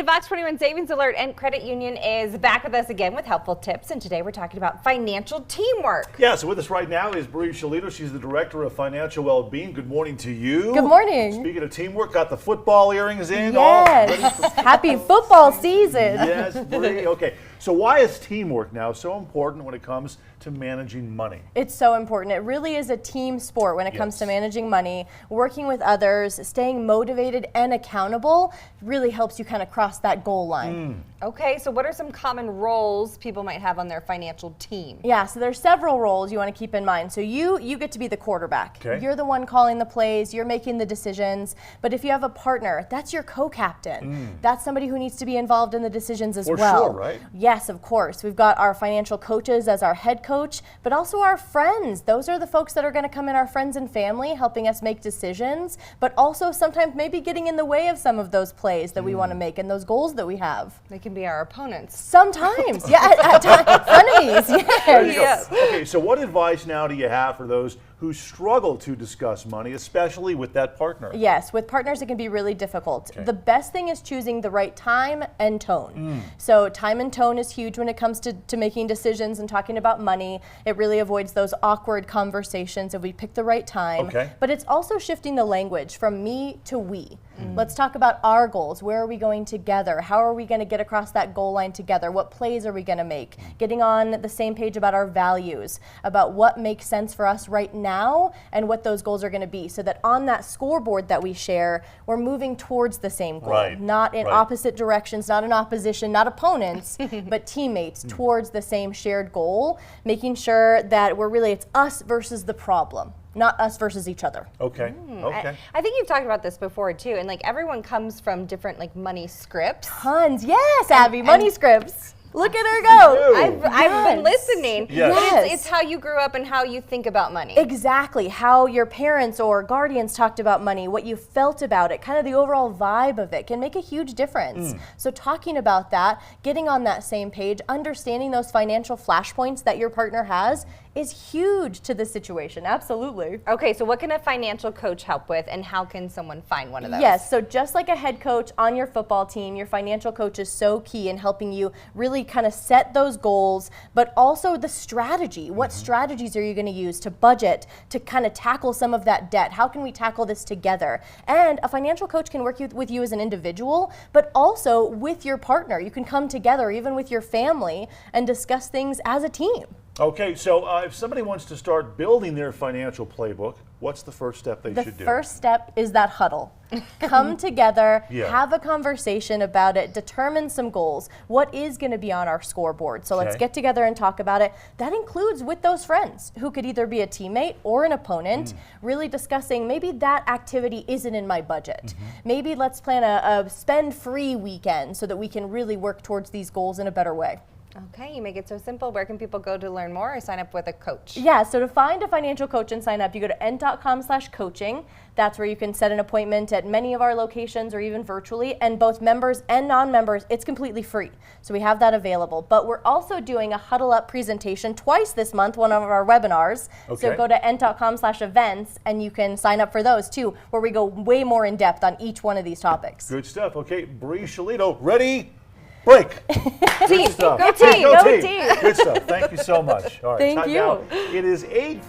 Fox 21 Savings Alert, and Credit Union is back with us again with helpful tips, and today we're talking about financial teamwork. Yeah, so with us right now is Bree Shalito. She's the Director of Financial Wellbeing. Good morning to you. Good morning. Speaking of teamwork, got the football earrings in. Yes. Happy football season. Yes, Bree. Okay, so why is teamwork now so important when it comes to managing money? It's so important. It really is a team sport when it comes to managing money. Working with others, staying motivated and accountable really helps you kind of cross that goal line. Okay, so what are some common roles people might have on their financial team? Yeah, so there's several roles you want to keep in mind. So you get to be the quarterback. Okay. You're the one calling the plays, you're making the decisions. But if you have a partner, that's your co-captain. That's somebody who needs to be involved in the decisions as For well. sure, right? Yes, of course. We've got our financial coaches as our head coach, but also our friends. Those are the folks that are going to come in, our friends and family, helping us make decisions, but also sometimes maybe getting in the way of some of those plays that we want to make and those goals that we have. They can be our opponents. Sometimes, yeah, at times, frenemies, There you yes. go. Okay, so what advice now do you have for those who struggle to discuss money, especially with that partner? Yes, with partners it can be really difficult. Okay. The best thing is choosing the right time and tone. So time and tone is huge when it comes to making decisions and talking about money. It really avoids those awkward conversations if we pick the right time. Okay. But it's also shifting the language from me to we. Let's talk about our goals. Where are we going together? How are we going to get across that goal line together? What plays are we going to make? Getting on the same page about our values, about what makes sense for us right now and what those goals are going to be, so that on that scoreboard that we share, we're moving towards the same goal. Right. Not in opposite directions, not in opposition, not opponents, but teammates towards the same shared goal, making sure that it's us versus the problem, not us versus each other. Okay, okay. I think you've talked about this before too, and like everyone comes from different like money scripts. Tons, yes, Abby, money scripts. Look at her go. Ew. I've been listening. Yes. But Yes. it's how you grew up and how you think about money. Exactly, how your parents or guardians talked about money, what you felt about it, kind of the overall vibe of it can make a huge difference. So talking about that, getting on that same page, understanding those financial flashpoints that your partner has is huge to the situation, absolutely. Okay, so what can a financial coach help with, and how can someone find one of those? Yes, so just like a head coach on your football team, your financial coach is so key in helping you really kind of set those goals, but also the strategy. What strategies are you going to use to budget, to kind of tackle some of that debt? How can we tackle this together? And a financial coach can work with you as an individual, but also with your partner. You can come together, even with your family, and discuss things as a team. Okay, so if somebody wants to start building their financial playbook, what's the first step they should do? The first step is that huddle. Come together, Yeah. have a conversation about it, determine some goals. What is going to be on our scoreboard? So let's Okay. get together and talk about it. That includes with those friends who could either be a teammate or an opponent, really discussing maybe that activity isn't in my budget. Maybe let's plan a spend-free weekend so that we can really work towards these goals in a better way. Okay, you make it so simple. Where can people go to learn more or sign up with a coach? Yeah, so to find a financial coach and sign up, you go to ent.com/coaching. That's where you can set an appointment at many of our locations or even virtually. And both members and non-members, it's completely free. So we have that available. But we're also doing a Huddle Up presentation twice this month, one of our webinars. So Okay. go to ent.com/events and you can sign up for those too, where we go way more in depth on each one of these topics. Good stuff. Okay, Bree Shalito, ready? Break. Good stuff. Go team. Go team. Good stuff. Thank you so much. All right, Thank time you. out. It is 8